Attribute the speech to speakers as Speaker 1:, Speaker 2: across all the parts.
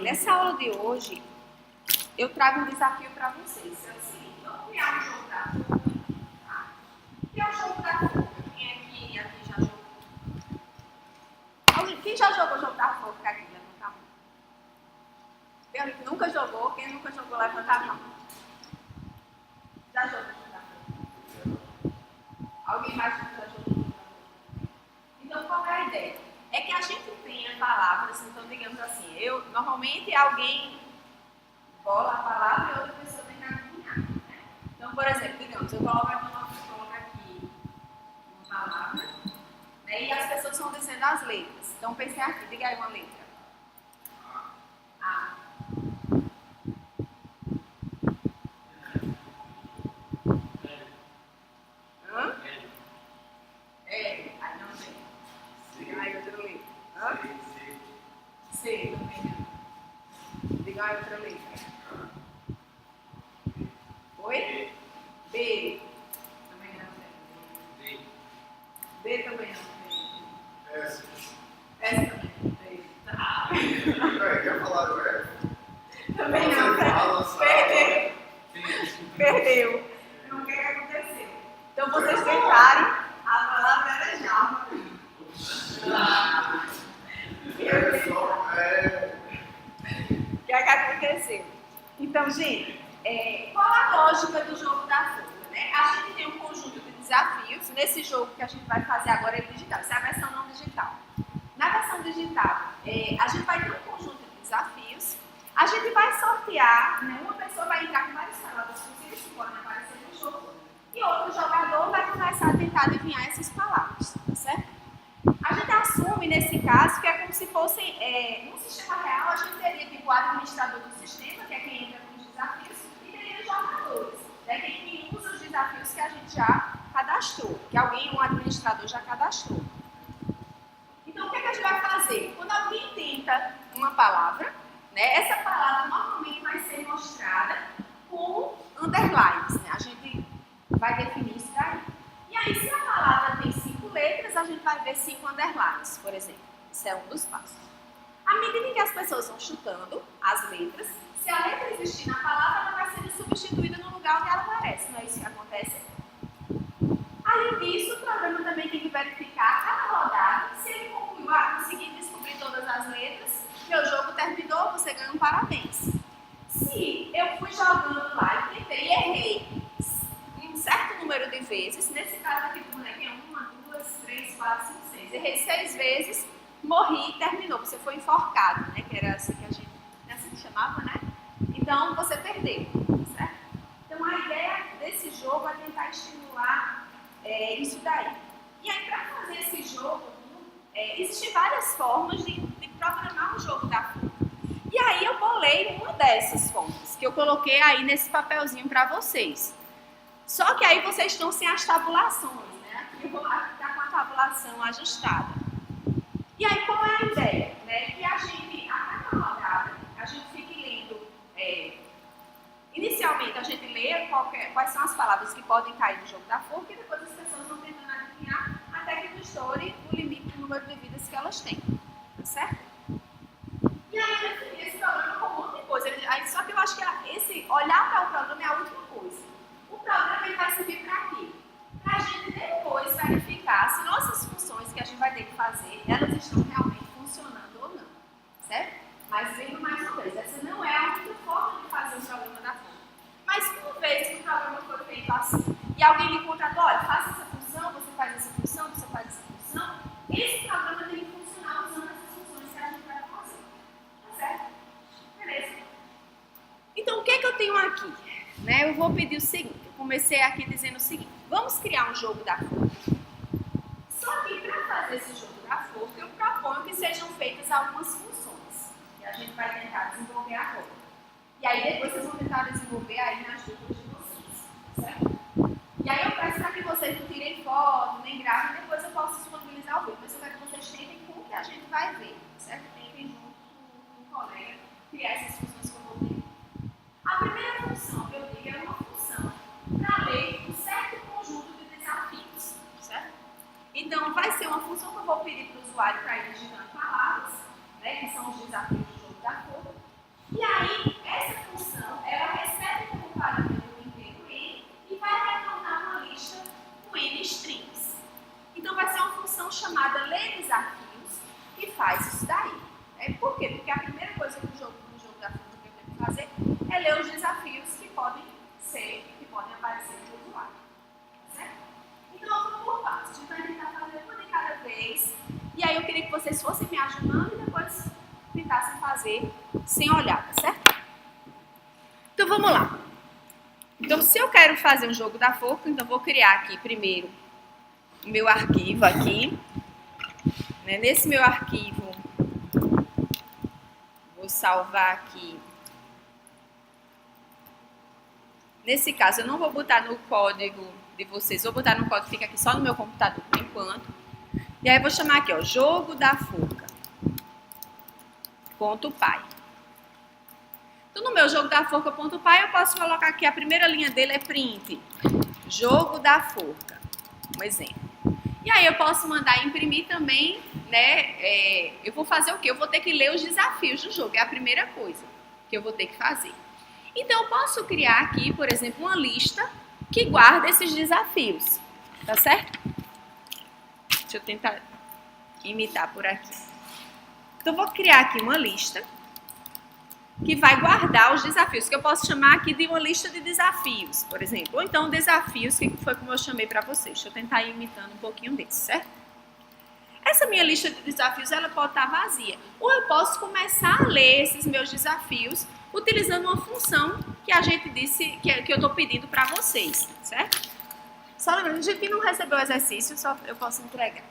Speaker 1: Nessa aula de hoje, eu trago um desafio para vocês. É o seguinte, vamos criar um jogo da forca. Tá? O que é o jogo da forca? Quem aqui já jogou? Quem já jogou o jogo da forca aqui? Levanta a mão. Quem nunca jogou? Quem nunca jogou, levanta a mão. Já jogou o jogo da forca? Alguém mais já jogou o jogo da forca? Então, qual é a ideia? É que a gente tenha palavras, então, digamos assim, normalmente alguém bola a palavra e outra pessoa tem que adivinhar. Né? Então, por exemplo, digamos, eu coloco aqui uma palavra, né, e as pessoas vão dizendo as letras. Então, pensei aqui, diga aí uma letra. A. Hã? Aí não tem. Diga aí outra letra. Hã? C, também não. Diga aí outra letra. Oi? B. Também não tem. D também não tem. S também não tem.
Speaker 2: Quer falar do F?
Speaker 1: Também não. Perdeu. Então, o que aconteceu? Então, vocês tentarem, a palavra era Java. O que aconteceu? Então, gente, qual a lógica do jogo da forca? Né? A gente tem um conjunto de desafios. Nesse jogo que a gente vai fazer agora é digital. Essa é a versão não digital. Na versão digital, a gente vai ter um conjunto de desafios. A gente vai sortear, né? Uma pessoa vai entrar com várias palavras possíveis que podem aparecer no jogo. E outro jogador vai começar a tentar adivinhar essas palavras. Tá certo? A gente assume, nesse caso, que é como se fosse, num sistema real, a gente teria tipo o administrador do sistema, que é quem entra com os desafios, e teria os jogadores, né, quem usa os desafios que a gente já cadastrou, que um administrador já cadastrou. Então, o que a gente vai fazer? Quando alguém tenta uma palavra, né, essa palavra normalmente vai ser mostrada com underlines, né? A gente vai definir isso daí. E aí, se a palavra tem 5 letras, a gente vai ver 5 underlines, por exemplo. Isso é um dos passos. À medida em que as pessoas vão chutando as letras, se a letra existir na palavra, ela vai sendo substituída no lugar onde ela aparece. Não é isso que acontece? Além disso, o programa também tem que verificar a cada rodada se ele concluiu, conseguir descobrir todas as letras, meu jogo terminou, você ganha um parabéns. Se eu fui jogando lá e tentei e errei um certo número de vezes, nesse caso aqui do bonequinho, 1, 2, 3, 4, 5, 6. Errei 6 vezes, morri e terminou, você foi enforcado, né? Que era assim que a gente, assim que chamava, né? Então você perdeu, certo? Então a ideia desse jogo é tentar estimular isso daí. E aí, para fazer esse jogo, existem várias formas de programar um jogo da forca. E aí eu bolei uma dessas formas, que eu coloquei aí nesse papelzinho para vocês. Só que aí vocês estão sem as tabulações, né? Aqui eu vou estar com a tabulação ajustada. E aí qual é a ideia? Né? Que a cada rodada, a gente fique lendo, inicialmente a gente lê quais são as palavras que podem cair no jogo da forca e depois as pessoas vão tentando adivinhar até que não estoure o limite do número de vidas que elas têm. Tá certo? E aí eu defini esse programa com um monte de coisa. Só que eu acho que olhar para o programa é a última coisa. O programa ele vai servir para quê? Para a gente depois verificar se nossas funções que a gente vai ter que fazer, elas estão realmente funcionando ou não. Certo? Mas vendo mais uma vez, essa não é a única forma de fazer o programa da forca. Mas uma vez que o programa foi feito assim, e alguém lhe contratou, olha, faça essa função, você faz essa função, você faz essa função, esse programa tem que funcionar usando essas funções que a gente vai fazer. Tá certo? Beleza. Então, o que é que eu tenho aqui? Né, eu vou pedir o seguinte, eu comecei aqui dizendo o seguinte, vamos criar um jogo da forca. Só que para fazer esse jogo da forca, eu proponho que sejam feitas algumas funções, que a gente vai tentar desenvolver agora. E aí depois vocês vão tentar desenvolver aí nas dúvidas de vocês, certo? E aí eu peço para que vocês não tirem foto, nem gravem, depois eu posso disponibilizar o vídeo, mas eu quero que vocês tentem com o que a gente vai ver, certo? Tentem junto com o colega criar essas funções que eu vou ter. A primeira função que eu digo é uma função para ler um certo conjunto de desafios, certo? Então, vai ser uma função que eu vou pedir para o usuário para ir digitando palavras, né, que são os desafios do jogo da forca, Porque a primeira coisa no jogo da forca que eu tenho que fazer é ler os desafios que podem aparecer no usuário. Certo? Então, eu vou por partes. A gente vai tentar fazer uma de cada vez. E aí eu queria que vocês fossem me ajudando e depois tentassem fazer sem olhar, tá certo? Então, vamos lá. Então, se eu quero fazer um jogo da forca, então vou criar aqui primeiro o meu arquivo aqui. Nesse meu arquivo, vou salvar aqui. Nesse caso, eu não vou botar no código de vocês, vou botar no código que fica aqui só no meu computador por enquanto. E aí eu vou chamar aqui, ó, jogo da forca. .py. Então, no meu jogo da forca.py, eu posso colocar aqui, a primeira linha dele é print. Jogo da forca. Um exemplo. E aí eu posso mandar imprimir também, né? Eu vou fazer o quê? Eu vou ter que ler os desafios do jogo. É a primeira coisa que eu vou ter que fazer. Então, eu posso criar aqui, por exemplo, uma lista que guarda esses desafios. Tá certo? Deixa eu tentar imitar por aqui. Então, eu vou criar aqui uma lista que vai guardar os desafios, que eu posso chamar aqui de uma lista de desafios, por exemplo. Ou então, desafios, que foi como eu chamei para vocês. Deixa eu tentar ir imitando um pouquinho desse, certo? Essa minha lista de desafios, ela pode estar vazia. Ou eu posso começar a ler esses meus desafios utilizando uma função que a gente disse, que eu estou pedindo para vocês, certo? Só lembrando, a gente não recebeu o exercício, só eu posso entregar.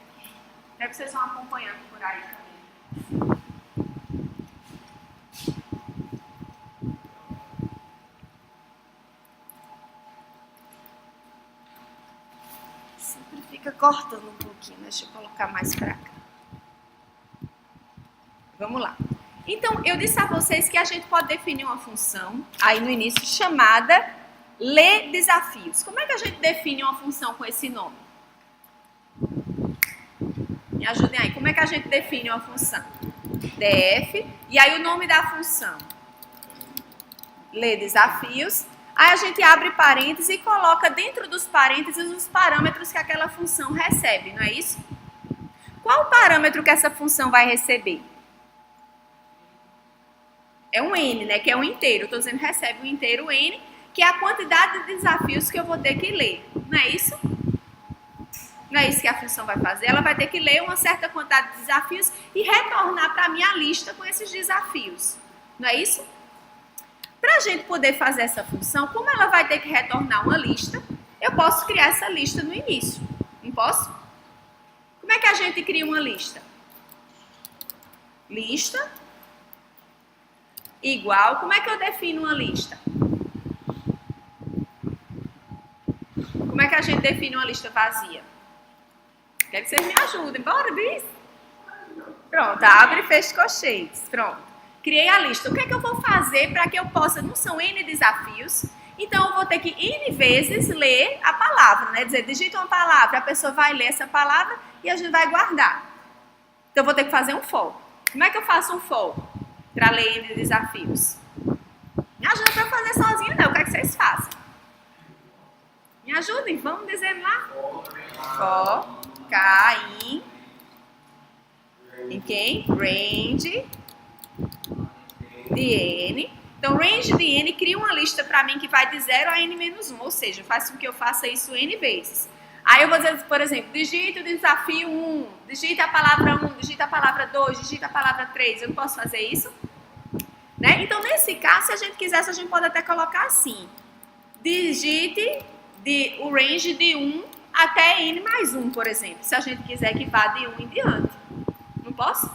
Speaker 1: É que vocês vão acompanhando por aí também. Sempre fica cortando um pouquinho, deixa eu colocar mais para cá. Vamos lá. Então, eu disse a vocês que a gente pode definir uma função, aí no início, chamada ler desafios. Como é que a gente define uma função com esse nome? Me ajudem aí. Como é que a gente define uma função? Def, e aí o nome da função? Ler desafios. Aí a gente abre parênteses e coloca dentro dos parênteses os parâmetros que aquela função recebe, não é isso? Qual o parâmetro que essa função vai receber? É um N, né? Que é um inteiro. Estou dizendo recebe um inteiro N, que é a quantidade de desafios que eu vou ter que ler. Não é isso? Não é isso que a função vai fazer? Ela vai ter que ler uma certa quantidade de desafios e retornar para a minha lista com esses desafios. Não é isso? Para a gente poder fazer essa função, como ela vai ter que retornar uma lista, eu posso criar essa lista no início. Não posso? Como é que a gente cria uma lista? Lista igual. Como é que eu defino uma lista? Como é que a gente define uma lista vazia? Quero que vocês me ajudem. Bora, Bis? Pronto, abre e fecha colchetes. Pronto. Criei a lista. O que é que eu vou fazer para que eu possa... Não são N desafios. Então, eu vou ter que N vezes ler a palavra, né? Dizer, digita uma palavra, a pessoa vai ler essa palavra e a gente vai guardar. Então, eu vou ter que fazer um for. Como é que eu faço um for para ler N desafios? Me ajuda para fazer sozinho, não. Eu quero que vocês façam. Me ajudem, vamos dizer lá. For, K, em quem? Range de N. Então, range de N cria uma lista para mim que vai de 0 a N-1, ou seja, faz com que eu faça isso N vezes. Aí eu vou dizer, por exemplo, digita o desafio 1, digita a palavra 1, digita a palavra 2, digita a palavra 3. Eu não posso fazer isso? Né? Então, nesse caso, se a gente quisesse, a gente pode até colocar assim. Digite o range de 1 até N+1, por exemplo. Se a gente quiser que vá de 1 em diante. Não posso?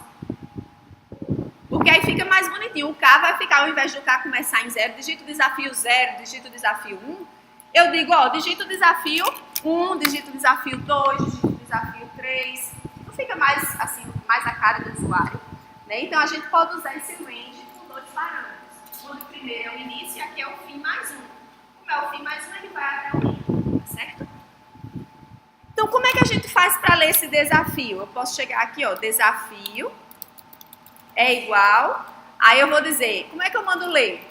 Speaker 1: Porque aí fica mais bonitinho. O K vai ficar, ao invés do K começar em 0, digita o desafio 0, digita o desafio 1. Eu digo, ó, digita o desafio 1, digita o desafio 2, digita o desafio 3. Não fica mais, assim, mais a cara do usuário. Né? Então, a gente pode usar esse range com 2 parâmetros. O primeiro é o início e aqui é o fim mais 1. Como é o fim mais 1, ele vai até o fim, tá certo? Então, como é que a gente faz para ler esse desafio? Eu posso chegar aqui, ó, desafio é igual, aí eu vou dizer, como é que eu mando ler?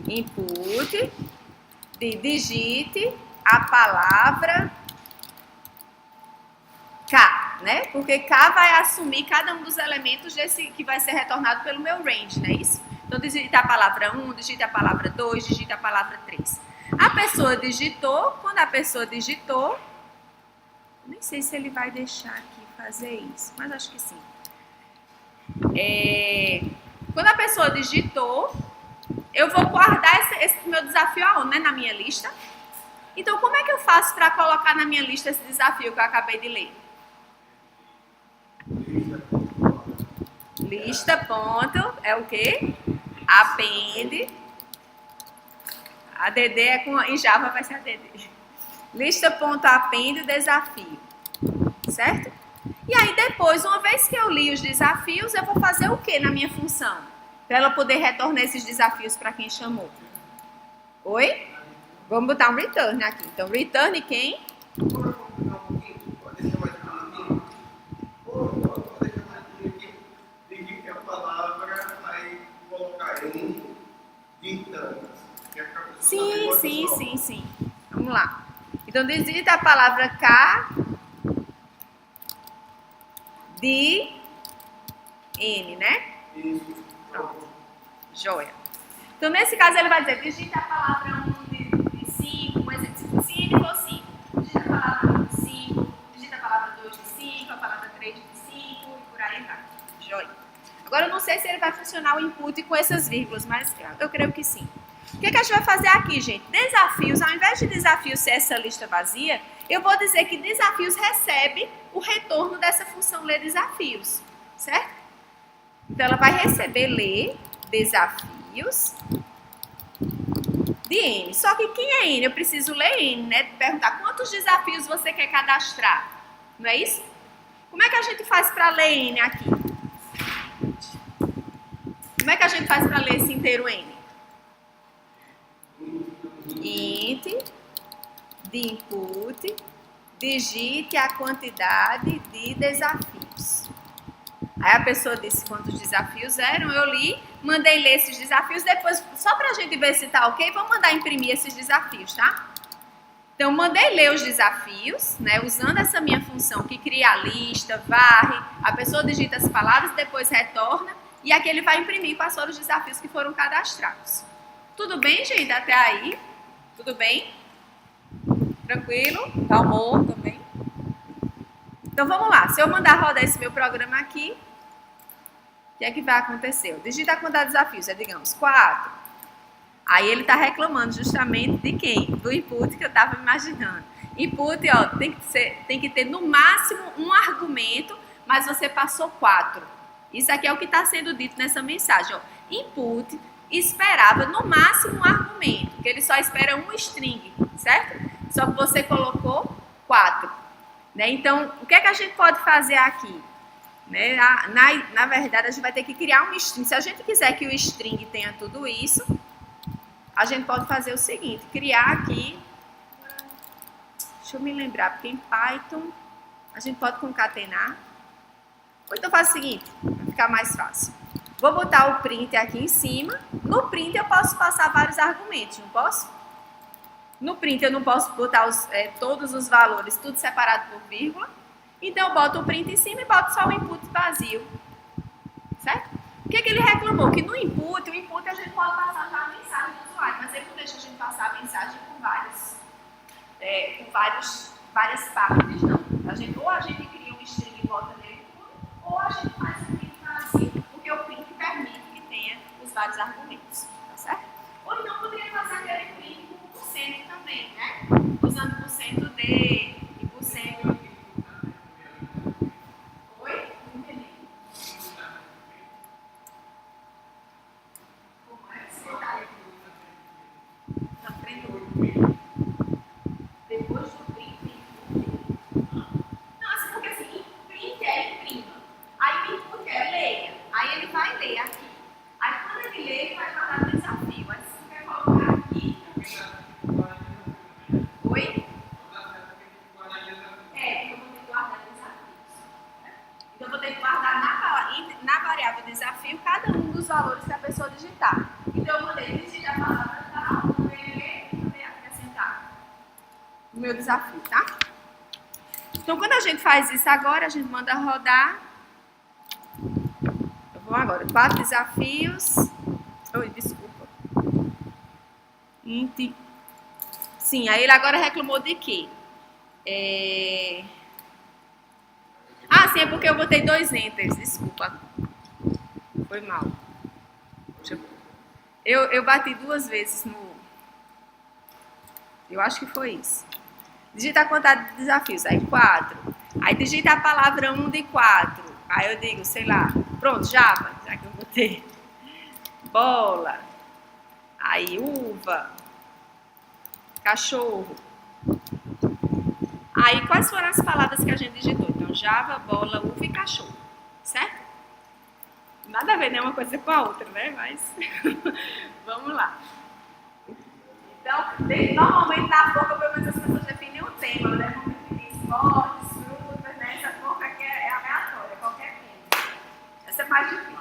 Speaker 1: Input, digite a palavra K, né? Porque K vai assumir cada um dos elementos desse que vai ser retornado pelo meu range, não é isso? Então, digita a palavra 1, digita a palavra 2, digita a palavra 3. A pessoa digitou, quando a pessoa digitou, nem sei se ele vai deixar aqui fazer isso, mas acho que sim. Quando a pessoa digitou, eu vou guardar esse meu desafio aonde, né? Na minha lista. Então, como é que eu faço para colocar na minha lista esse desafio que eu acabei de ler? Lista, ponto, é o quê? Append. ADD é com, em Java vai ser ADD. Lista, ponto, append, desafio. Certo? E aí depois, uma vez que eu li os desafios, eu vou fazer o que na minha função? Para ela poder retornar esses desafios para quem chamou. Oi? Vamos botar um return aqui. Então, return quem? Sim. Vamos lá. Então, digita a palavra K, D, N, né?
Speaker 2: Isso.
Speaker 1: Pronto. Joia. Então, nesse caso, ele vai dizer, digita a palavra 1 de 5, um exemplo. Se ele for 5, digita a palavra 1 de 5, digita a palavra 2 de 5, a palavra 3 de 5 e por aí vai. Joia. Agora, eu não sei se ele vai funcionar o input com essas vírgulas, mas eu creio que sim. O que a gente vai fazer aqui, gente? Desafios, ao invés de desafios ser essa lista vazia, eu vou dizer que desafios recebe o retorno dessa função ler desafios, certo? Então, ela vai receber ler desafios de N. Só que quem é N? Eu preciso ler N, né? Perguntar quantos desafios você quer cadastrar. Não é isso? Como é que a gente faz para ler N aqui? Como é que a gente faz para ler esse inteiro N? Int de input, digite a quantidade de desafios. Aí a pessoa disse quantos desafios eram, eu li, mandei ler esses desafios, depois, só pra gente ver se tá ok, vou mandar imprimir esses desafios, tá? Então, mandei ler os desafios, né, usando essa minha função que cria a lista, varre, a pessoa digita as palavras, depois retorna, e aqui ele vai imprimir quais foram os desafios que foram cadastrados. Tudo bem, gente? Até aí? Tudo bem? Tranquilo? Tá bom também? Então, vamos lá. Se eu mandar rodar esse meu programa aqui, o que é que vai acontecer? Digita a quantidade de desafios, digamos, 4. Aí ele está reclamando justamente de quem? Do input que eu estava imaginando. Input, ó, tem que ter no máximo um argumento, mas você passou 4. Isso aqui é o que está sendo dito nessa mensagem. Ó. Input esperava no máximo um argumento, que ele só espera um string, certo? Só que você colocou 4. Né? Então, o que é que a gente pode fazer aqui? Né? Na verdade, a gente vai ter que criar um string. Se a gente quiser que o string tenha tudo isso, a gente pode fazer o seguinte, criar aqui, deixa eu me lembrar, porque em Python a gente pode concatenar, ou então faz o seguinte, vai ficar mais fácil. Vou botar o print aqui em cima, no print eu posso passar vários argumentos, não posso? No print eu não posso botar todos os valores, tudo separado por vírgula, então eu boto o print em cima e boto só o input vazio, certo? O que ele reclamou? Que no input, o input a gente pode passar já a mensagem do usuário, mas ele não deixa a gente passar a mensagem com várias partes, não. Ou a gente cria um string e bota nele tudo, ou a gente faz um print vazio, porque o print permite que tenha os vários argumentos, tá certo? Ou então poderia fazer aquele print com %, também, né? Usando % de e %. Oi? Não entendi. Como é que você está? Na frente do depois do print. Não, assim, porque assim, print é imprima. Aí o input é leia. Aí ele vai ler aqui. Aí quando ele lê, ele vai guardar o desafio. Aí você vai colocar aqui. Oi? É, eu vou ter que guardar desafios. Então, eu vou ter que guardar na variável desafio cada um dos valores que a pessoa digitar. Então, eu vou ter que digitar a palavra tal, vou ler e também acrescentar o meu desafio, tá? Então, quando a gente faz isso agora, a gente manda rodar. Vamos agora. 4 desafios. Oi, desculpa. Sim, aí ele agora reclamou de quê? Ah, sim, é porque eu botei 2 enters. Desculpa. Foi mal. Eu bati 2 vezes no... Eu acho que foi isso. Digita a quantidade de desafios. Aí 4. Aí digita a palavra 1 de 4. Aí eu digo, sei lá. Pronto, Java. Já que eu botei. Bola. Aí uva. Cachorro. Aí quais foram as palavras que a gente digitou? Então, Java, bola, uva e cachorro. Certo? Nada a ver, né? Uma coisa com a outra, né? Mas vamos lá. Então, normalmente na boca, pelo menos as pessoas definem o tema, né? Vamos definir esportes, frutas, né? Essa boca aqui é aleatória, qualquer tema. Essa é mais difícil.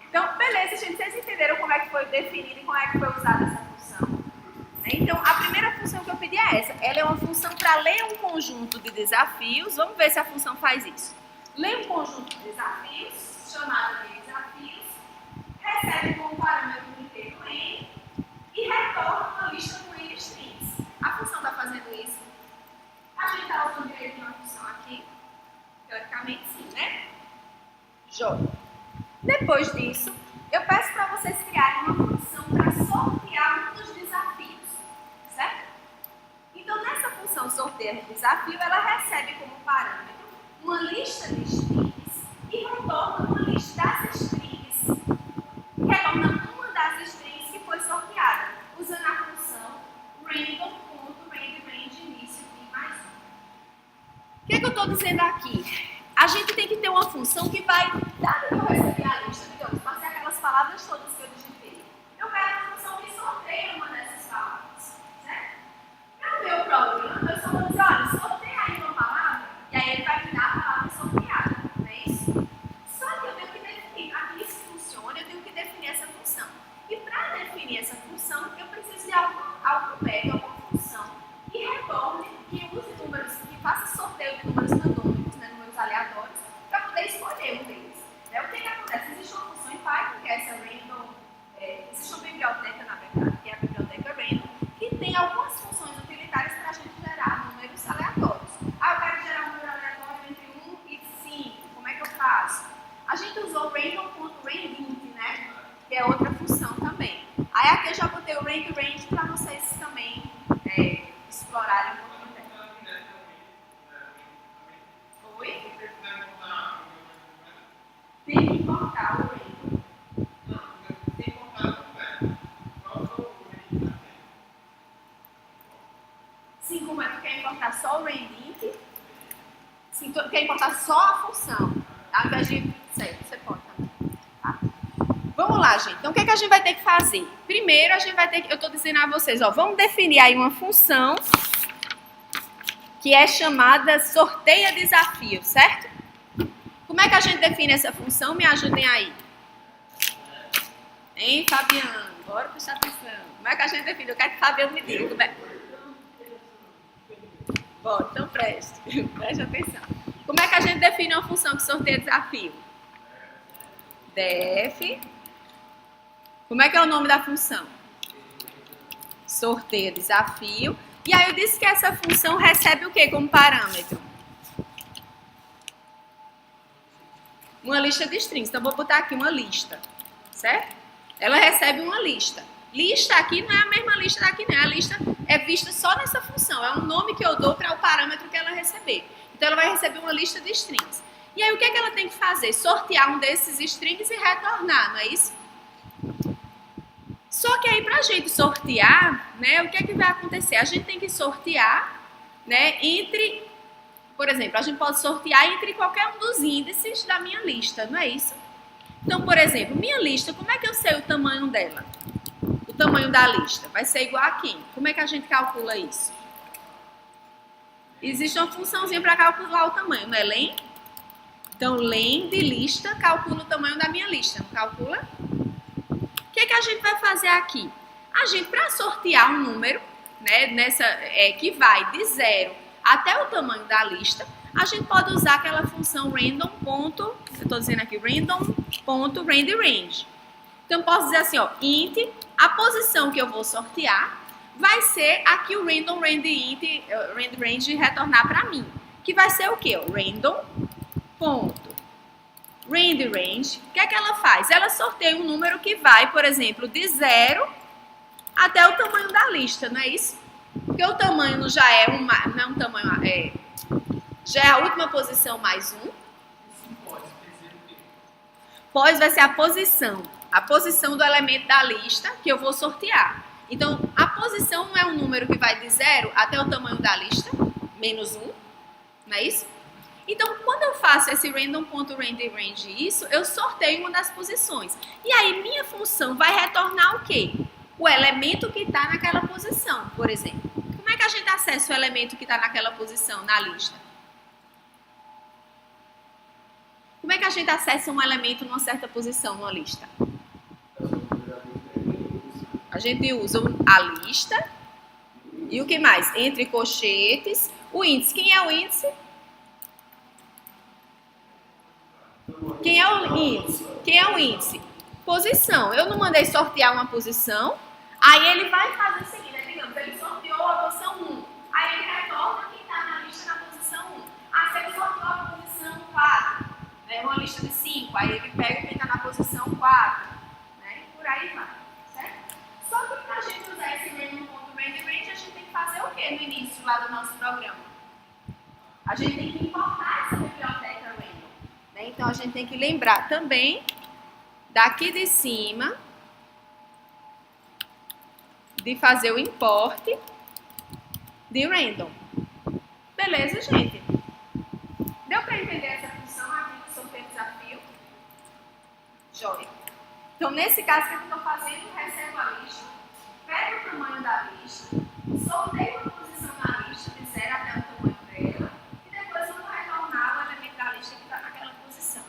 Speaker 1: Então, beleza, gente, vocês entenderam como é que foi definida e como é que foi usada essa função? Então, a primeira função que eu pedi é essa. Ela é uma função para ler um conjunto de desafios. Vamos ver se a função faz isso. Lê um conjunto de desafios, chamado de desafios, recebe como parâmetro um inteiro n e retorna uma lista com n strings. A função está fazendo isso. A gente está usando direito uma função aqui. Teoricamente, sim, né? Jogo. Depois disso, eu peço para vocês criarem uma função para sortear um dos desafios. Certo? Então, nessa função sorteio de desafio, ela recebe como parâmetro uma lista de strings e retorna uma lista das strings. Retorna uma das strings que foi sorteada, usando a função random.rangeRange início e mais 1. O que eu estou dizendo aqui? A gente tem que ter uma função que vai, dado que eu recebi a lista, digamos, passei aquelas palavras todas que eu digitei. Eu quero uma função que sorteia uma dessas palavras. Certo? Para o meu programa, eu só vou dizer, olha, sorteia aí uma palavra, e aí ele vai me dar a palavra sorteada. Não é isso? Só que eu tenho que definir, aqui isso funciona, eu tenho que definir essa função. E para definir essa função, eu preciso de algum método, alguma função, que retorne, que use números, que faça sorteio de números randômicos, né, números aleatórios, para poder escolher um deles. O que acontece? Existe uma função em Python, que é essa random, existe uma biblioteca, na verdade, que é a biblioteca random, que tem algumas funções utilitárias para a gente gerar números aleatórios. Ah, eu quero gerar um número aleatório entre 1 e 5, como é que eu faço? A gente usou random.rangeInt, né, que é outra função também. Aí aqui eu já botei o range para vocês também explorarem um pouquinho. Oi? Tem que importar o random.
Speaker 2: Tem que importar o
Speaker 1: Sim, como é que quer importar só o rangeInt? Sim, tu quer importar só a função. Ao invés de... Certo, você pode também. Tá? Vamos lá, gente. Então, o que é que a gente vai ter que fazer? Primeiro, a gente vai ter que... Eu estou dizendo a vocês, ó, vamos definir aí uma função que é chamada sorteia desafio, certo? Como é que a gente define essa função? Me ajudem aí. Hein, Fabiano? Bora prestar atenção. Como é que a gente define? Eu quero que o Fabiano me diga. Como é... Bora, então preste. Preste atenção. Como é que a gente define uma função que sorteia desafio? Def. Como é que é o nome da função? Sorteia desafio. E aí eu disse que essa função recebe o que como parâmetro? Uma lista de strings. Então, eu vou botar aqui uma lista. Certo? Ela recebe uma lista. Lista aqui não é a mesma lista daqui, não. A lista é vista só nessa função. É um nome que eu dou para o parâmetro que ela receber. Então, ela vai receber uma lista de strings. E aí, o que é que ela tem que fazer? Sortear um desses strings e retornar, não é isso? Só que aí, para a gente sortear, né, o que é que vai acontecer? A gente tem que sortear, né, entre... Por exemplo, a gente pode sortear entre qualquer um dos índices da minha lista, não é isso? Então, por exemplo, minha lista, como é que eu sei o tamanho dela? O tamanho da lista vai ser igual a quem? Como é que a gente calcula isso? Existe uma funçãozinha para calcular o tamanho, não é len? Então, len de lista calcula o tamanho da minha lista, não calcula? O que é que a gente vai fazer aqui? A gente, para sortear um número, né, que vai de 0 até o tamanho da lista, a gente pode usar aquela função random. Eu estou dizendo aqui random.randyRange. Então, posso dizer assim, ó, int, a posição que eu vou sortear vai ser a que o random range retornar para mim. Que vai ser o quê? Random.randyRange. O que é que ela faz? Ela sorteia um número que vai, por exemplo, de 0 até o tamanho da lista, não é isso? Porque o tamanho já é não é um tamanho, já é a última posição mais 1. Pós vai ser a posição do elemento da lista que eu vou sortear. Então, a posição é um número que vai de 0 até o tamanho da lista, menos 1, não é isso? Então, quando eu faço esse random.randyRange eu sorteio uma das posições. E aí, minha função vai retornar o quê? O elemento que está naquela posição, por exemplo. Como é que a gente acessa o elemento que está naquela posição na lista? Como é que a gente acessa um elemento numa certa posição numa lista? A gente usa a lista e o que mais? Entre colchetes, o índice. Quem é o índice? Quem é o índice? Quem é o índice? Posição. Eu não mandei sortear uma posição, aí ele vai fazer o seguinte, digamos, ele sorteou a posição 1, aí ele retorna quem está na lista na posição 1. Ah, se ele sorteou a posição 4, né, uma lista de 5, aí ele pega quem está na posição 4, né, e por aí vai, certo? Só que para a gente usar esse random.randyRange, a gente tem que fazer o quê no início lá do nosso programa? A gente tem que importar essa biblioteca random, né? Então a gente tem que lembrar também daqui de cima de fazer o import de random. Beleza, gente? Deu para entender essa função aqui do sorteio desafio? Joia. Então, nesse caso que eu estou fazendo, eu recebo a lista, pego o tamanho da lista, sorteio a posição na lista de 0 até o tamanho dela, e depois eu vou retornar o elemento da lista que está naquela posição.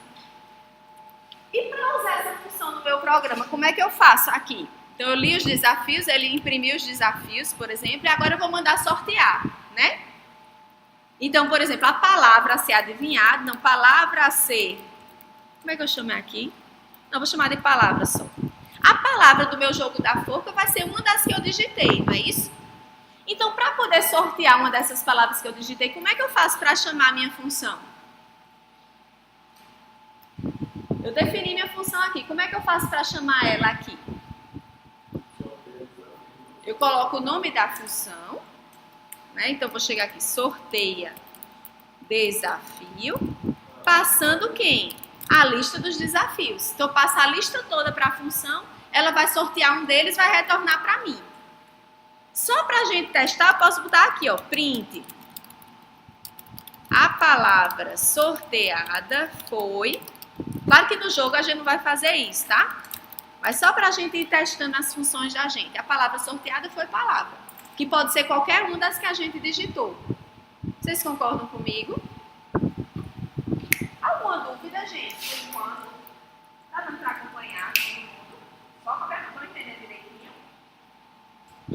Speaker 1: E para usar essa função no meu programa, como é que eu faço aqui? Então, eu li os desafios, ele imprimiu os desafios, por exemplo, e agora eu vou mandar sortear, né? Então, por exemplo, a palavra a ser adivinhada, não, palavra a ser... Como é que eu chamo aqui? Não, vou chamar de palavra só. A palavra do meu jogo da forca vai ser uma das que eu digitei, não é isso? Então, para poder sortear uma dessas palavras que eu digitei, como é que eu faço para chamar a minha função? Eu defini minha função aqui. Como é que eu faço para chamar ela aqui? Eu coloco o nome da função, né? Então, vou chegar aqui, sorteia desafio, passando quem? A lista dos desafios. Então, eu passo a lista toda para a função, ela vai sortear um deles e vai retornar para mim. Só para a gente testar, eu posso botar aqui, ó, print. A palavra sorteada foi... Claro que no jogo a gente não vai fazer isso, tá? Mas só para a gente ir testando as funções da gente. A palavra sorteada foi palavra, que pode ser qualquer uma das que a gente digitou. Vocês concordam comigo? Alguma dúvida, gente? Por enquanto? Tá dando para acompanhar todo mundo? Só qualquer coisa para entender direitinho.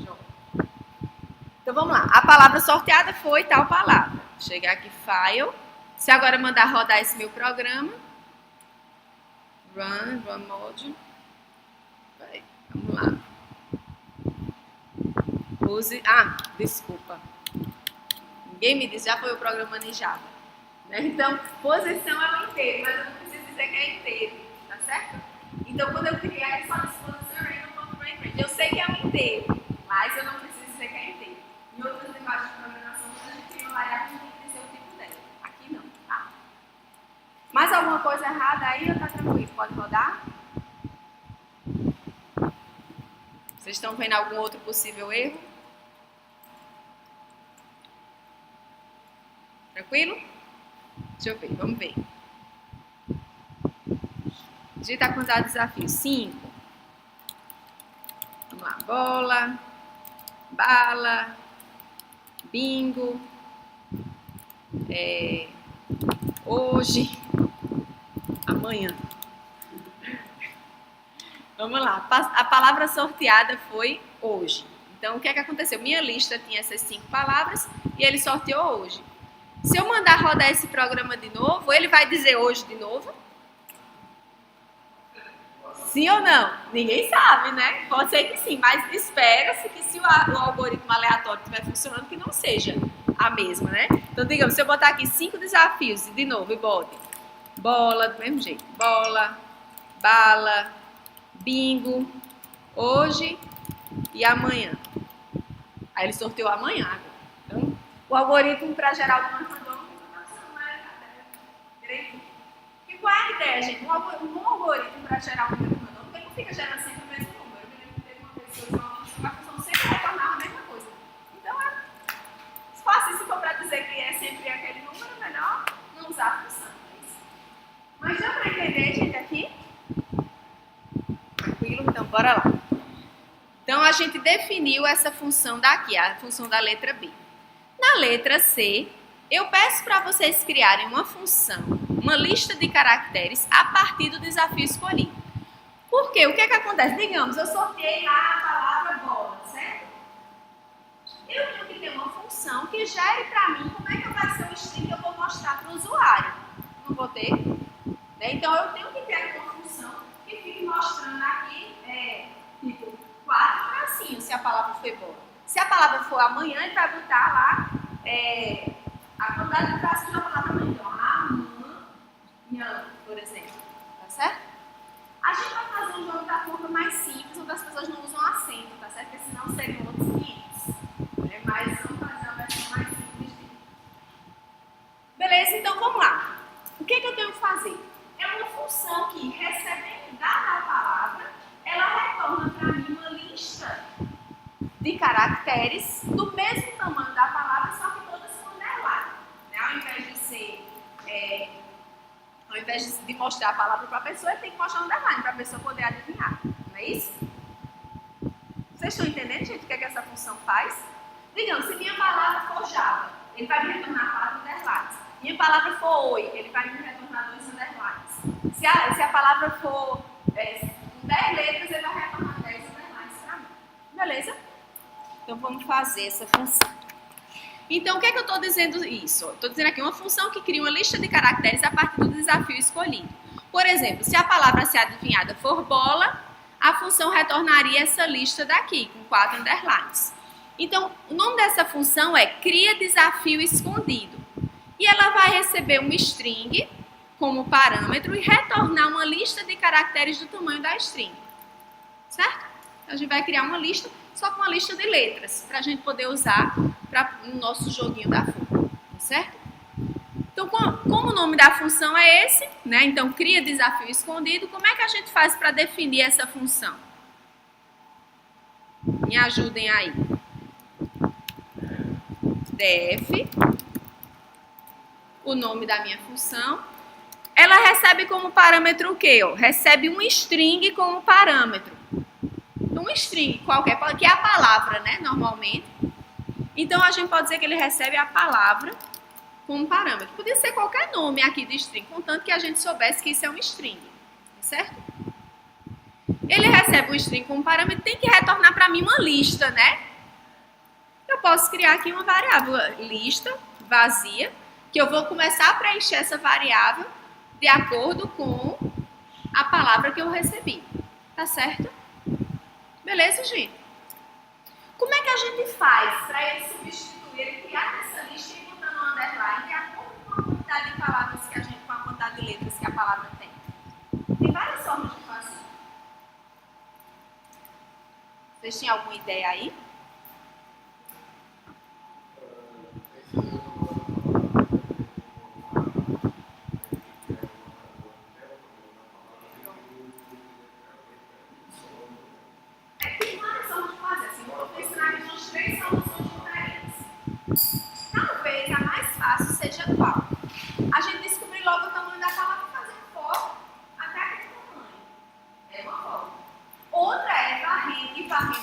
Speaker 1: Show. Então vamos lá. A palavra sorteada foi tal palavra. Vou chegar aqui, File. Se agora mandar rodar esse meu programa. Run mode. Vamos lá. Use. Ah, desculpa. Ninguém me disse, já foi o programa em Java. Né? Então, posição é um inteiro, mas eu não preciso dizer que é inteiro. Tá certo? Então, quando eu criar é só disposição random.range. Eu sei que é um inteiro, mas eu não preciso dizer que é inteiro. Em outras linguagens de programação, quando a gente cria uma variável, a gente tem que dizer o tipo dela. Aqui não, tá? Mais alguma coisa errada aí ou tá tranquilo? Pode rodar? Vocês estão vendo algum outro possível erro? Tranquilo? Deixa eu ver, vamos ver. Digita a quantidade de desafios. 5. Vamos lá. Bola, bala, bingo, hoje, amanhã. Vamos lá. A palavra sorteada foi hoje. Então, o que é que aconteceu? Minha lista tinha essas 5 palavras e ele sorteou hoje. Se eu mandar rodar esse programa de novo, ele vai dizer hoje de novo? Sim ou não? Ninguém sabe, né? Pode ser que sim, mas espera-se que se o algoritmo aleatório estiver funcionando, que não seja a mesma, né? Então, digamos, se eu botar aqui 5 desafios, de novo, e bote bola, do mesmo jeito, bola, bala, bingo, hoje e amanhã. Aí ele sorteou amanhã agora. Então, o algoritmo para gerar o número randômico não está funcionando direitinho. E qual é a ideia, gente? Um algoritmo para gerar um número randômico, ele não fica gerando sempre o mesmo número. Eu me lembro que teve uma vez que eu usei uma função sempre retornava a mesma coisa. Então, é fácil, se for para dizer que é sempre aquele número, melhor não usar a função. É isso. Mas deu para entender, gente, aqui? Tranquilo? Então, bora lá. Então, a gente definiu essa função daqui, a função da letra B. Na letra C, eu peço para vocês criarem uma função, uma lista de caracteres a partir do desafio escolhido. Por quê? O que é que acontece? Digamos, eu sorteei lá a palavra bola, certo? Eu tenho que ter uma função que gere para mim como é que vai ser o string que eu vou mostrar para o usuário. Não vou ter? Né? Então, eu tenho que ter aqui uma função que fique mostrando aqui, tipo, 4 tracinhos, se a palavra foi boa. Se a palavra for amanhã, ele vai botar lá a quantidade de traços da palavra amanhã. Então, amanhã, por exemplo. Tá certo? A gente vai fazer um jogo da forma mais simples, onde as pessoas não usam acento, tá certo? Porque senão seriam outros 500. Mas vamos fazer uma versão mais simples dele. Beleza? Então, vamos lá. O que eu tenho que fazer? É uma função que, recebendo dada a palavra, ela retorna para mim uma lista de caracteres do mesmo tamanho da palavra, só que todas com underline. Né? Ao invés de mostrar a palavra para a pessoa, ele tem que mostrar um underline para a pessoa poder adivinhar. Não é isso? Vocês estão entendendo, gente, o que essa função faz? Digamos, se minha palavra for Java, ele vai me retornar 4 underlines. Minha palavra for Oi, ele vai me retornar 2 underlines. Se a palavra for 10 letras, ele vai retornar 10 underlines para mim. Beleza? Então, vamos fazer essa função. Então, o que é que eu estou dizendo isso? Estou dizendo aqui uma função que cria uma lista de caracteres a partir do desafio escolhido. Por exemplo, se a palavra a ser adivinhada for bola, a função retornaria essa lista daqui, com 4 underlines. Então, o nome dessa função é cria desafio escondido. E ela vai receber um string como parâmetro e retornar uma lista de caracteres do tamanho da string. Certo? Então, a gente vai criar uma lista, só com uma lista de letras, para a gente poder usar no nosso joguinho da forma. Certo? Então, como o nome da função é esse, né? Então, cria desafio escondido, como é que a gente faz para definir essa função? Me ajudem aí. Def, o nome da minha função. Ela recebe como parâmetro o quê? Recebe um string como parâmetro. Um string qualquer, que é a palavra, né? Normalmente. Então, a gente pode dizer que ele recebe a palavra como parâmetro. Podia ser qualquer nome aqui de string, contanto que a gente soubesse que isso é um string. Certo? Ele recebe um string como parâmetro, tem que retornar para mim uma lista, né? Eu posso criar aqui uma variável lista vazia, que eu vou começar a preencher essa variável de acordo com a palavra que eu recebi. Tá certo? Beleza, gente? Como é que a gente faz para ele substituir, ele criar essa lista e botar no underline de acordo com a quantidade de palavras que a gente, com a quantidade de letras que a palavra tem? Tem várias formas de fazer. Vocês têm alguma ideia aí? Tem várias formas de fazer. Assim, eu vou pensar aqui umas 3 soluções diferentes. Talvez a mais fácil seja qual? A gente descobrir logo o tamanho da palavra e fazer um for até aquele tamanho. É uma forma. Outra é varrendo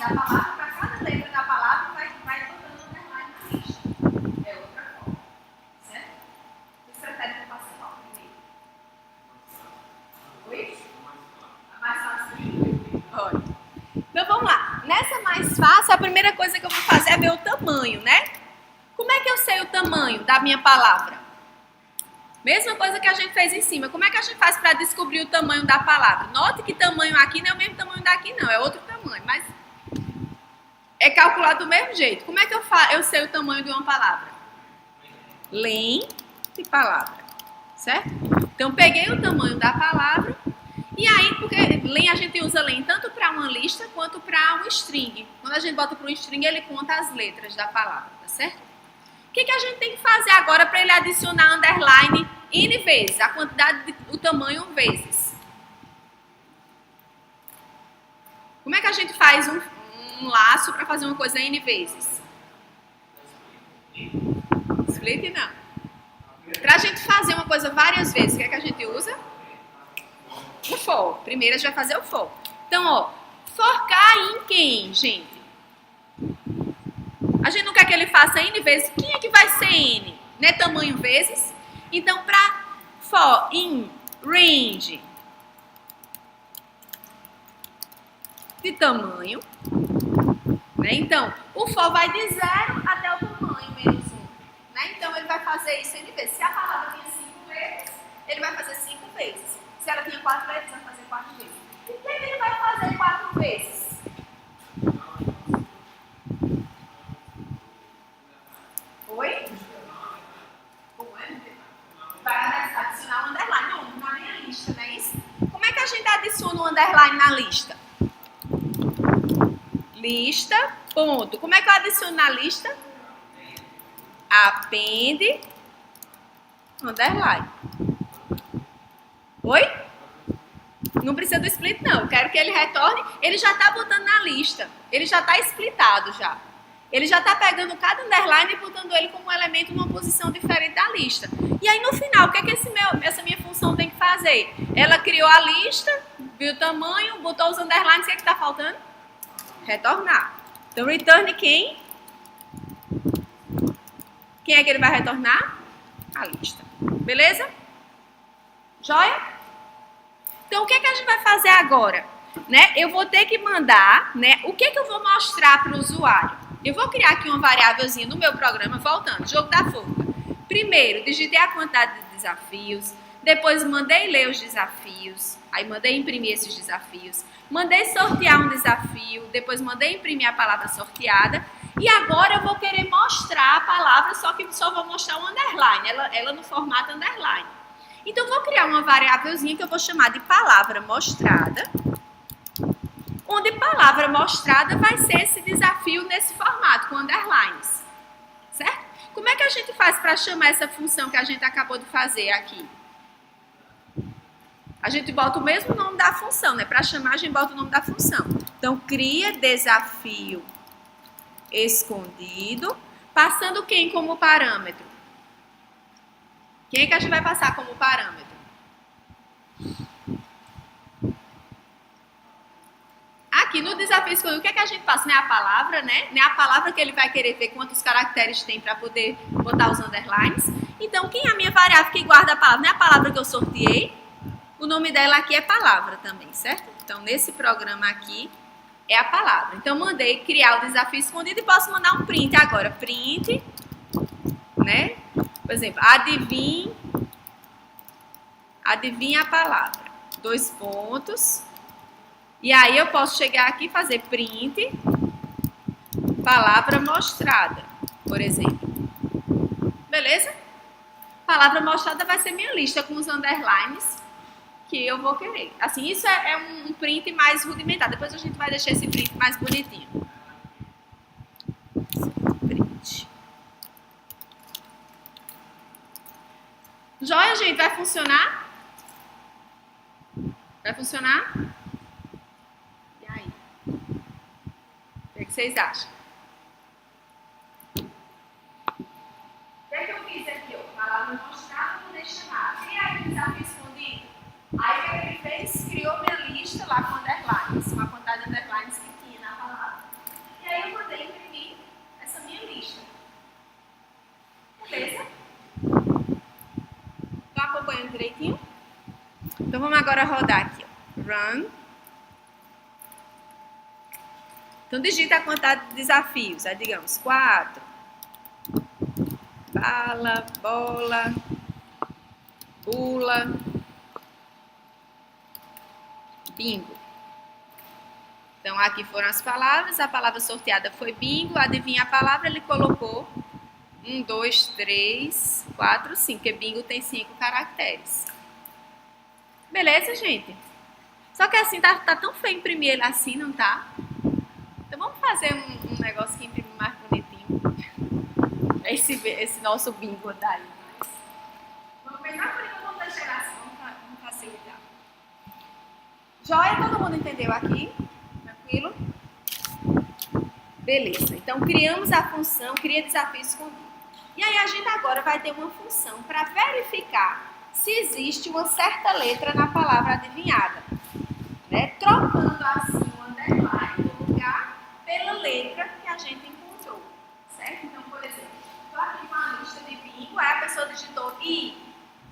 Speaker 1: a palavra para cada letra da palavra vai botando underline na lista. É outra forma. Certo? Vocês preferem que eu faça qual primeiro? Oi? A mais fácil primeiro. Olha. Então vamos lá. Nessa mais fácil, a primeira coisa que eu vou fazer é ver o tamanho, né? Como é que eu sei o tamanho da minha palavra? Mesma coisa que a gente fez em cima. Como é que a gente faz para descobrir o tamanho da palavra? Note que tamanho aqui não é o mesmo tamanho daqui, não. É outro tamanho, mas é calculado do mesmo jeito. Como é que eu sei o tamanho de uma palavra? Len de palavra, certo? Então, peguei o tamanho da palavra. E aí, porque len a gente usa len tanto para uma lista quanto para um string. Quando a gente bota para um string, ele conta as letras da palavra, tá certo? O que a gente tem que fazer agora para ele adicionar underline N vezes? A quantidade, o tamanho vezes. Como é que a gente faz um laço para fazer uma coisa N vezes? Split não. Para a gente fazer uma coisa várias vezes, o que é que a gente usa? O for. Primeiro a gente vai fazer o for. Então, ó, forcar em quem, gente? A gente não quer que ele faça N vezes. Quem é que vai ser N? Né? Tamanho vezes. Então, para for in range de tamanho, né? Então, o for vai de 0 até o tamanho menos 1. Né? Então, ele vai fazer isso N vezes. Se a palavra tinha 5 vezes, ele vai fazer 5 vezes. Se ela tinha 4 vezes, vai fazer 4 vezes. E o que ele vai fazer 4 vezes? Oi? Como é? Vai adicionar um underline. Não, na minha lista, não é isso? Como é que a gente adiciona um underline na lista? Lista, ponto. Como é que eu adiciono na lista? Append, underline. Oi? Não precisa do split, não. Eu quero que ele retorne. Ele já está botando na lista. Ele já está splitado já. Ele já está pegando cada underline e botando ele como um elemento numa posição diferente da lista. E aí, no final, o que é que essa minha função tem que fazer? Ela criou a lista, viu o tamanho, botou os underlines. O que é que está faltando? Retornar. Então, return quem? Quem é que ele vai retornar? A lista. Beleza? Joia? Então, o que é que a gente vai fazer agora? Né? Eu vou ter que mandar, né? O que é que eu vou mostrar para o usuário? Eu vou criar aqui uma variávelzinha no meu programa, voltando, jogo da forca. Primeiro, digitei a quantidade de desafios, depois mandei ler os desafios, aí mandei imprimir esses desafios, mandei sortear um desafio, depois mandei imprimir a palavra sorteada, e agora eu vou querer mostrar a palavra, só que só vou mostrar um underline, ela no formato underline. Então, eu vou criar uma variávelzinha que eu vou chamar de palavra mostrada, onde palavra mostrada vai ser esse desafio nesse formato, com underlines. Certo? Como é que a gente faz para chamar essa função que a gente acabou de fazer aqui? A gente bota o mesmo nome da função, né? Para chamar, a gente bota o nome da função. Então, cria desafio escondido, passando quem como parâmetro? Quem é que a gente vai passar como parâmetro? Aqui no desafio escolhido, o que é que a gente passa? Não é a palavra, né? Não é a palavra que ele vai querer ver quantos caracteres tem para poder botar os underlines. Então, quem é a minha variável que guarda a palavra? Não é a palavra que eu sorteei. O nome dela aqui é palavra também, certo? Então, nesse programa aqui, é a palavra. Então, mandei criar o desafio escondido e posso mandar um print agora. Print, né? Por exemplo, adivinha a palavra. 2 pontos. E aí eu posso chegar aqui e fazer print, palavra mostrada, por exemplo. Beleza? Palavra mostrada vai ser minha lista com os underlines que eu vou querer. Assim, isso é um print mais rudimentar. Depois a gente vai deixar esse print mais bonitinho. Print. Joia, gente? Vai funcionar? Vai funcionar? O que vocês acham? O que é que eu fiz aqui? Palavra mostrada, vou deixar chamar. E aí, desafio escondido? Aí, o que ele fez? Criou minha lista lá com underlines, com a quantidade de underlines que tinha na palavra. E aí, eu mandei imprimir essa minha lista. Beleza? Estão acompanhando direitinho? Então, vamos agora rodar aqui. Ó. Run. Então, digita a quantidade de desafios. Aí, digamos, 4. Bala, bola, pula, bingo. Então, aqui foram as palavras. A palavra sorteada foi bingo. Adivinha a palavra? Ele colocou 1, 2, 3, 4, 5. Porque bingo tem 5 caracteres. Beleza, gente? Só que assim, tá tão feio imprimir ele assim, não tá? Então, vamos fazer um negócio que imprime mais bonitinho. Esse nosso bingo daí. Vamos pensar por enquanto, vamos deixar assim. Vamos facilitar. Joia? Todo mundo entendeu aqui? Tranquilo? Beleza. Então, criamos a função, cria desafio escondido. E aí, a gente agora vai ter uma função para verificar se existe uma certa letra na palavra adivinhada. Né? Trocando assim o underline do lugar pela letra que a gente encontrou. Certo? Então, por exemplo, estou aqui com a lista de bingo, aí a pessoa digitou I.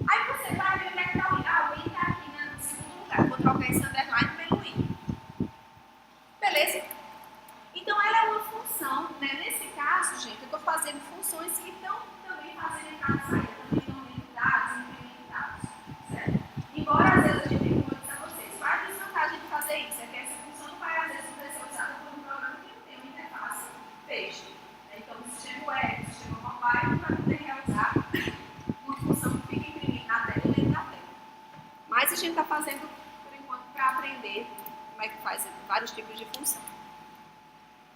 Speaker 1: Aí você vai ver onde é que está o I. Ah, o I está aqui no segundo lugar. Eu vou trocar esse underline pelo I. Beleza? Então, ela é uma função, né? Nesse caso, gente, eu estou fazendo funções que estão também fazendo entrada e saída, também estão dentro dados, imprimir dados, certo? Embora, às vezes, a gente tem, como eu disse a vocês, qual é a desvantagem de fazer isso? É que essa função não vai, às vezes, ser usada por um programa que não tem uma interface texto. Então, o sistema web, o sistema mobile, não vai poder realizar uma função que fica imprimida na tela e dentro da tela. Mas a gente está fazendo, por enquanto, para aprender como é que faz vários tipos de função.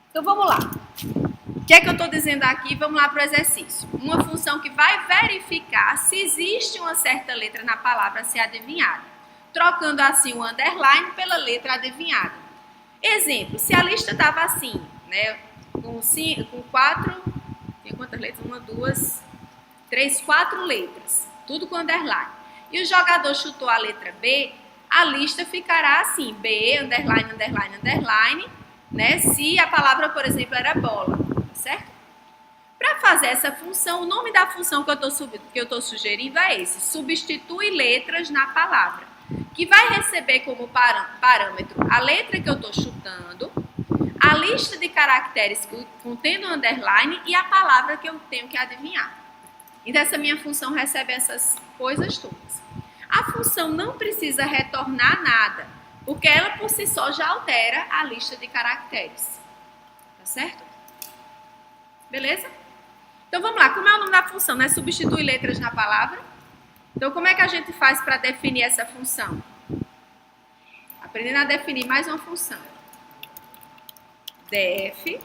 Speaker 1: Então, vamos lá. O que é que eu estou dizendo aqui? Vamos lá para o exercício. Uma função que vai verificar se existe uma certa letra na palavra a ser adivinhada. Trocando assim o underline pela letra adivinhada. Exemplo, se a lista estava assim, né? Com 4, tem quantas letras? 1, 2, 3, 4 letras. Tudo com underline. E o jogador chutou a letra B, a lista ficará assim, B, underline, underline, underline, né? Se a palavra, por exemplo, era bola, certo? Para fazer essa função, o nome da função que eu estou sugerindo é esse, substitui letras na palavra, que vai receber como parâmetro a letra que eu estou chutando, a lista de caracteres contendo underline e a palavra que eu tenho que adivinhar. Então, essa minha função recebe essas coisas todas. A função não precisa retornar nada, porque ela por si só já altera a lista de caracteres. Tá certo? Beleza? Então vamos lá, como é o nome da função, né? Substitui letras na palavra. Então como é que a gente faz para definir essa função? Aprendendo a definir mais uma função. Def,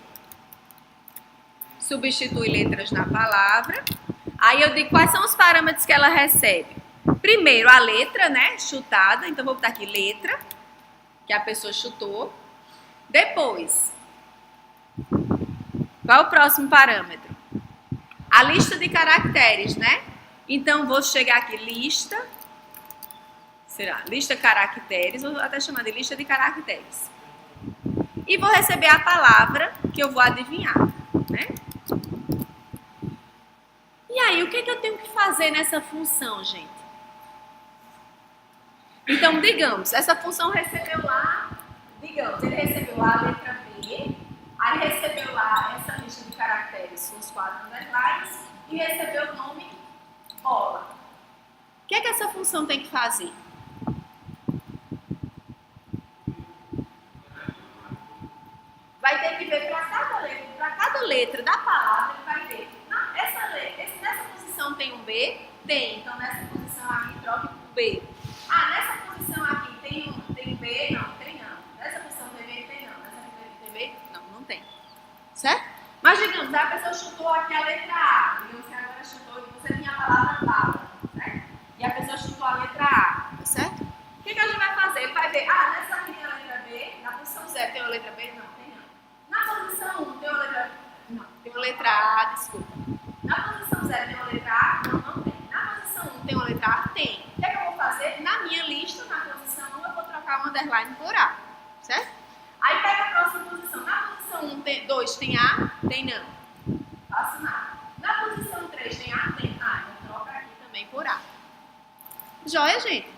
Speaker 1: substitui letras na palavra. Aí eu digo quais são os parâmetros que ela recebe. Primeiro a letra, né? Chutada, então vou botar aqui letra, que a pessoa chutou. Depois, qual é o próximo parâmetro? A lista de caracteres, né? Então, vou chegar aqui, lista, será? Lista caracteres, vou até chamar de lista de caracteres. E vou receber a palavra que eu vou adivinhar, né? E aí, o que eu tenho que fazer nessa função, gente? Então, digamos, essa função recebeu lá, digamos, ele recebeu lá a letra B, aí recebeu lá essa lista de caracteres com os 4 underlines e recebeu o nome bola. O que é que essa função tem que fazer? Vai ter que ver para cada letra da palavra, ele vai ver, nessa posição tem um B? Tem, então nessa posição aqui troca por B. Ah, nessa posição aqui tem B? Não, tem não. Nessa posição tem B? Tem não. Nessa posição tem B? Não, não tem. Certo? Mas digamos, a pessoa chutou aqui a letra A. Digamos que agora chutou e você tinha a palavra bala, certo? E a pessoa chutou a letra A, tá certo? O que a gente vai fazer? Ele vai ver, nessa aqui tem a letra B, na posição 0 tem a letra B? Não, tem não. Na posição 1 tem a letra... Não, tem a letra A, desculpa. Na posição 0 tem uma letra A? Não, não tem. Na posição 1 tem uma letra A? Tem. O que eu vou fazer? Na minha lista, na posição 1, eu vou trocar o underline por A, certo? Aí pega a próxima posição. Na posição 1, 2 tem A? Tem não. Faço nada. Na posição 3 tem A? Tem A. Eu troco aqui também por A. Joia, gente?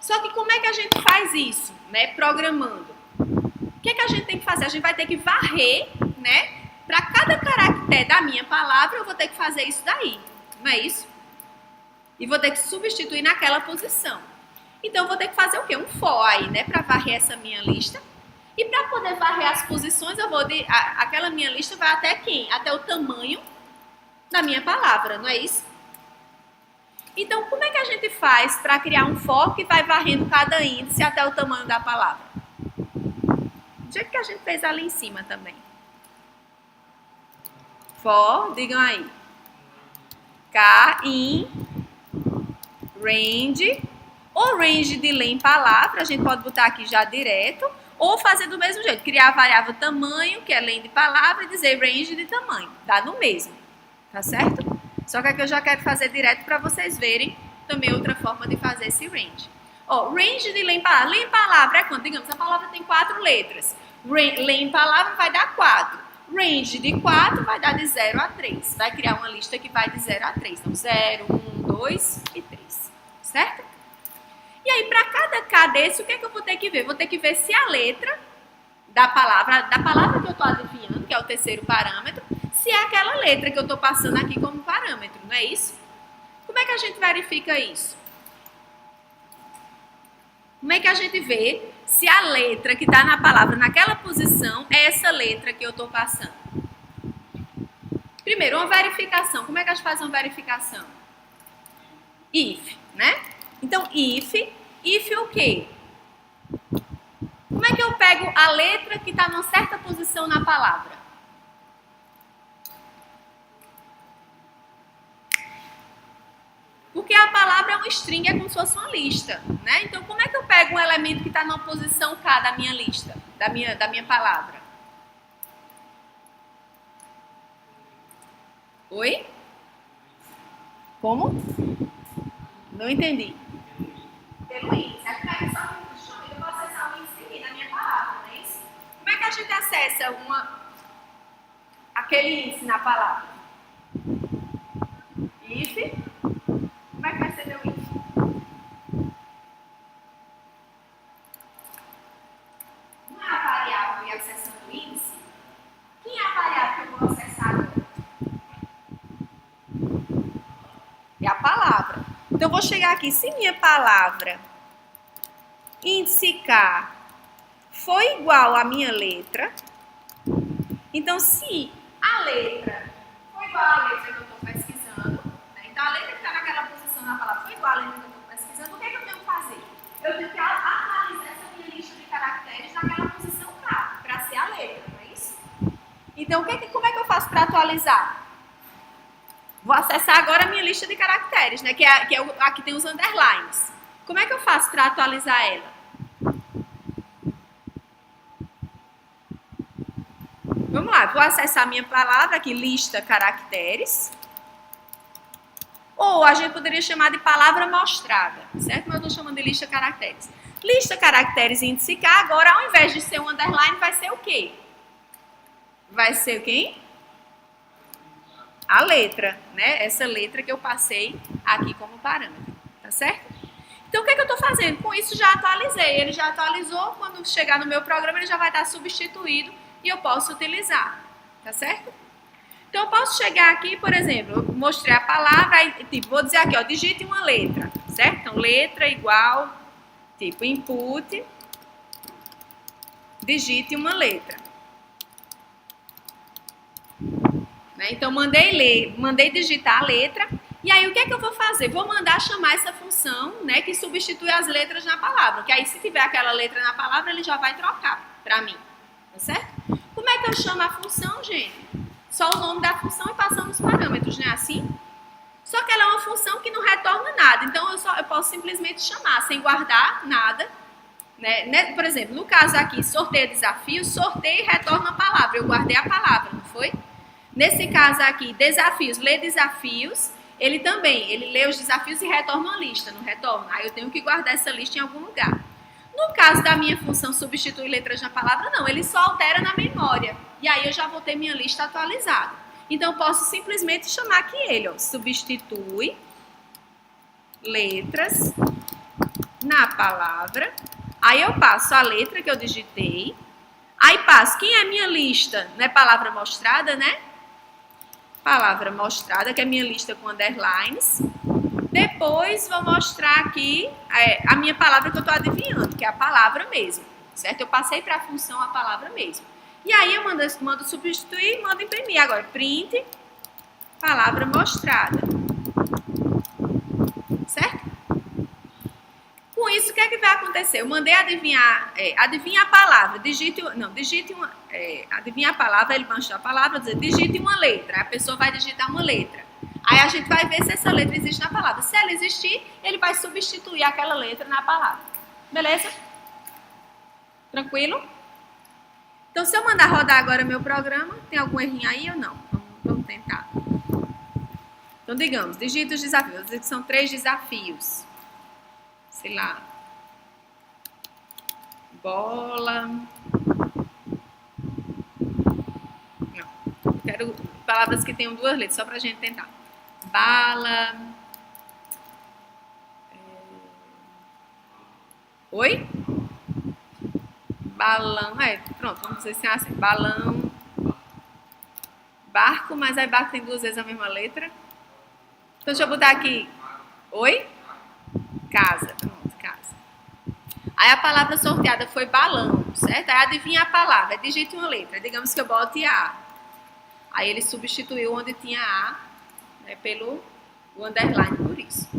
Speaker 1: Só que como é que a gente faz isso, né? Programando. O que a gente tem que fazer? A gente vai ter que varrer, né? Para cada caractere da minha palavra, eu vou ter que fazer isso daí. Não é isso? E vou ter que substituir naquela posição. Então, eu vou ter que fazer o quê? Um for aí, né? Para varrer essa minha lista. E para poder varrer as posições, eu vou aquela minha lista vai até quem? Até o tamanho da minha palavra, não é isso? Então, como é que a gente faz para criar um for que vai varrendo cada índice até o tamanho da palavra? Do jeito que a gente fez ali em cima também. For, digam aí. K, in, range. Ou range de len palavra, a gente pode botar aqui já direto. Ou fazer do mesmo jeito. Criar a variável tamanho, que é len de palavra, e dizer range de tamanho. Dá no mesmo. Tá certo? Só que aqui eu já quero fazer direto para vocês verem também outra forma de fazer esse range. Ó, range de len palavra. Len palavra é quanto? Digamos, a palavra tem 4 letras. Len palavra vai dar 4. Range de 4 vai dar de 0 a 3. Vai criar uma lista que vai de 0 a 3. Então, 0, 1, 2 e 3. Certo? E aí, para cada K desse, o que é que eu vou ter que ver? Vou ter que ver se a letra da palavra que eu estou adivinhando, que é o terceiro parâmetro, se é aquela letra que eu estou passando aqui como parâmetro, não é isso? Como é que a gente verifica isso? Como é que a gente vê se a letra que está na palavra naquela posição é essa letra que eu estou passando? Primeiro, uma verificação. Como é que a gente faz uma verificação? If, né? Então, if o quê? Como é que eu pego a letra que está numa certa posição na palavra? Porque a palavra é um string, é como se fosse uma lista, né? Então, como é que eu pego um elemento que está na posição K da minha lista, da minha palavra? Oi? Como? Não entendi. Pelo índice. Aqui vai só eu vou acessar o índice aqui da minha palavra, não é isso? Como é que a gente acessa aquele índice na palavra? If. Como é que vai ser meu if? Não é a variável e acessando o índice? Quem é a variável que eu vou acessar agora? É a palavra. Então, eu vou chegar aqui. Se minha palavra índice K for igual à minha letra, então, se a letra for igual à letra que eu estou pesquisando, né? Então, a letra que está naquela posição na palavra foi igual à letra que eu estou pesquisando, o que é que eu tenho que fazer? Eu tenho que atualizar essa minha lista de caracteres naquela posição K, para ser a letra, não é isso? Então, como é que eu faço para atualizar? Vou acessar agora a minha lista de caracteres, né? Aqui tem os underlines. Como é que eu faço para atualizar ela? Vamos lá, vou acessar a minha palavra aqui, lista caracteres. Ou a gente poderia chamar de palavra mostrada, certo? Mas eu estou chamando de lista caracteres. Lista caracteres índice K, agora ao invés de ser um underline, vai ser o quê? Vai ser quem? A letra, né? Essa letra que eu passei aqui como parâmetro, tá certo? Então, o que é que eu estou fazendo? Com isso, já atualizei. Ele já atualizou, quando chegar no meu programa, ele já vai estar substituído e eu posso utilizar, tá certo? Então, eu posso chegar aqui, por exemplo, eu mostrei a palavra, aí, tipo, vou dizer aqui, ó, digite uma letra, certo? Então, letra igual, tipo, input, digite uma letra. Né? Então, mandei digitar a letra. E aí, o que é que eu vou fazer? Vou mandar chamar essa função, né, que substitui as letras na palavra. Que aí, se tiver aquela letra na palavra, ele já vai trocar para mim. Tá certo? Como é que eu chamo a função, gente? Só o nome da função e passamos os parâmetros, não é assim? Só que ela é uma função que não retorna nada. Então, eu posso simplesmente chamar, sem guardar nada. Né? Por exemplo, no caso aqui, sorteio desafio, sorteio e retorna a palavra. Eu guardei a palavra, não foi? Nesse caso aqui, desafios, lê desafios, ele lê os desafios e retorna uma lista, não retorna? Aí eu tenho que guardar essa lista em algum lugar. No caso da minha função substituir letras na palavra, não, ele só altera na memória. E aí eu já vou ter minha lista atualizada. Então eu posso simplesmente chamar aqui ele, ó, substitui letras na palavra. Aí eu passo a letra que eu digitei. Aí passo, quem é minha lista? Não é palavra mostrada, né? Palavra mostrada, que é minha lista com underlines. Depois vou mostrar aqui a minha palavra que eu estou adivinhando, que é a palavra mesmo, certo? Eu passei para a função a palavra mesmo. E aí eu mando substituir e mando imprimir. Agora, print, palavra mostrada. Certo? Com isso, o que é que vai acontecer? Eu mandei adivinhar, adivinha a palavra, adivinha a palavra, ele mancha a palavra, dizer, digite uma letra. A pessoa vai digitar uma letra. Aí a gente vai ver se essa letra existe na palavra. Se ela existir, ele vai substituir aquela letra na palavra. Beleza? Tranquilo? Então, se eu mandar rodar agora meu programa, tem algum errinho aí ou não? Vamos tentar. Então, digamos, digita os desafios. São 3 desafios. Sei lá. Bola. Não. Quero palavras que tenham 2 letras, só pra gente tentar. Bala. Oi? Balão. Pronto, vamos dizer assim. Balão. Barco, mas aí barco tem 2 vezes a mesma letra. Então deixa eu botar aqui. Oi? Casa. Pronto, casa. Aí a palavra sorteada foi balão, certo? Aí adivinha a palavra. Digite uma letra. Digamos que eu bote A. Aí ele substituiu onde tinha A, né, pelo underline, por isso.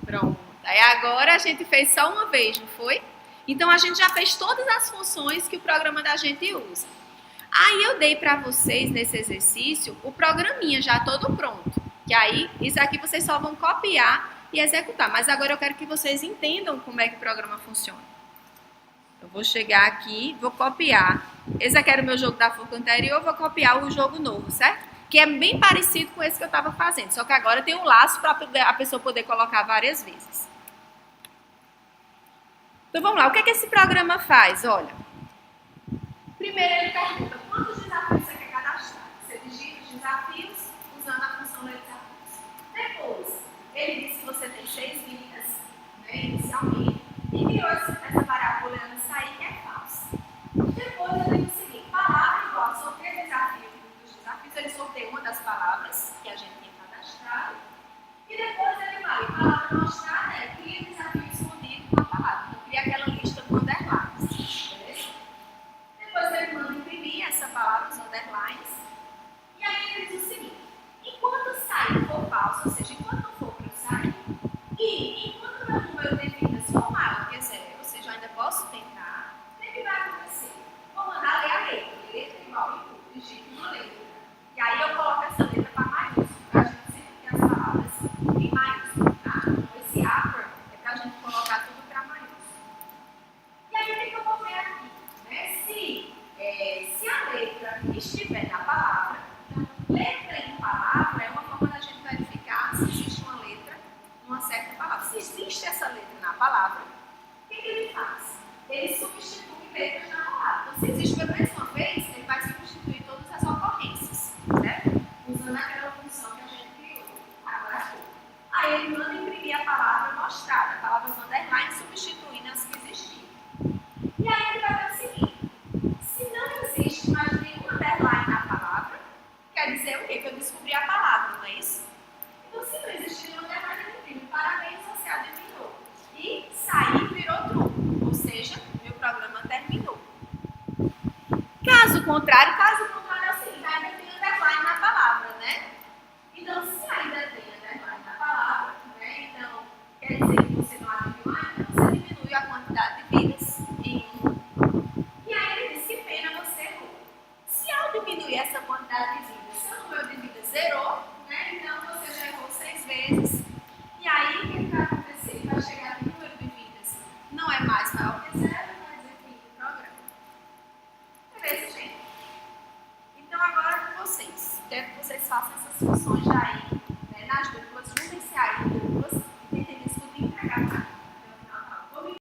Speaker 1: Pronto. Aí agora a gente fez só uma vez, não foi? Então a gente já fez todas as funções que o programa da gente usa. Aí eu dei para vocês nesse exercício o programinha já todo pronto. Que aí isso aqui vocês só vão copiar e executar. Mas agora eu quero que vocês entendam como é que o programa funciona. Eu vou chegar aqui, vou copiar. Esse aqui era o meu jogo da forca anterior, eu vou copiar o jogo novo, certo? Que é bem parecido com esse que eu estava fazendo. Só que agora tem um laço para a pessoa poder colocar várias vezes. Então vamos lá, o que é que esse programa faz? Olha, primeiro ele pergunta quantos desafios você quer cadastrar. Você digita os desafios usando a função ler desafios. Depois, ele diz que você tem 6 vidas, né, inicialmente, e criou essa variável olhando sair que é falso. Depois eu digo o seguinte, palavra igual, sorteio desafio dos desafios, ele sorteia uma das palavras que a gente tem cadastrado, e depois ele vai, palavra mostrada cria desafio escondido com a palavra. Então, cria aquela lista com underlines, beleza? Depois ele manda imprimir essa palavra, os underlines, e aí ele diz o seguinte, enquanto sair for falso, ou seja, enquanto não for para eu sair, e enquanto meu número de vidas for maior que 0, ou seja, eu ainda posso tentar, o que vai acontecer? Vou mandar ler a letra igual input, digite uma letra. E aí eu coloco essa letra para maiúsculo, para a gente sempre ter as palavras em maiúsculo, tá? Então esse upper é para a gente colocar tudo para maiúsculo. E aí o que eu vou ver aqui? Né? Se a letra estiver na palavra, então letra em palavra é uma forma da gente verificar se existe uma letra numa certa palavra. Se existe essa letra na palavra, o que ele faz? Ele substitui letras na palavra. Então, se existe pelo menos uma vez, ele vai substituir todas as ocorrências, certo? Usando aquela função que a gente criou agora há pouco. Aí ele manda imprimir a palavra mostrada, a palavra underline, substituindo as que existiam. E aí ele vai ver o seguinte, se não existe mais nenhum underline na palavra, quer dizer o quê? Que eu descobri a palavra, não é isso? Então, se não existir nenhum underline, ele imprime, parabéns, você adivinhou. E sair virou true, ou seja, meu programa terminou. Caso contrário é o seguinte, ainda tem underline na palavra, né? Então, se ainda tem underline na palavra, né? Então, quer dizer que você não adivinhou ainda, você diminui a quantidade de vidas em 1. E aí ele diz que pena você errou. Se ao diminuir essa quantidade de vidas, seu número de vidas zerou, né? Então você já errou 6 vezes. E aí o que vai acontecer? Ele vai chegar no número de vidas, não é mais maior que 0, vai dizer fim do programa. Beleza, gente? Então agora com vocês. Quero que vocês façam essas funções daí, né, nas duplas, juntem-se aí.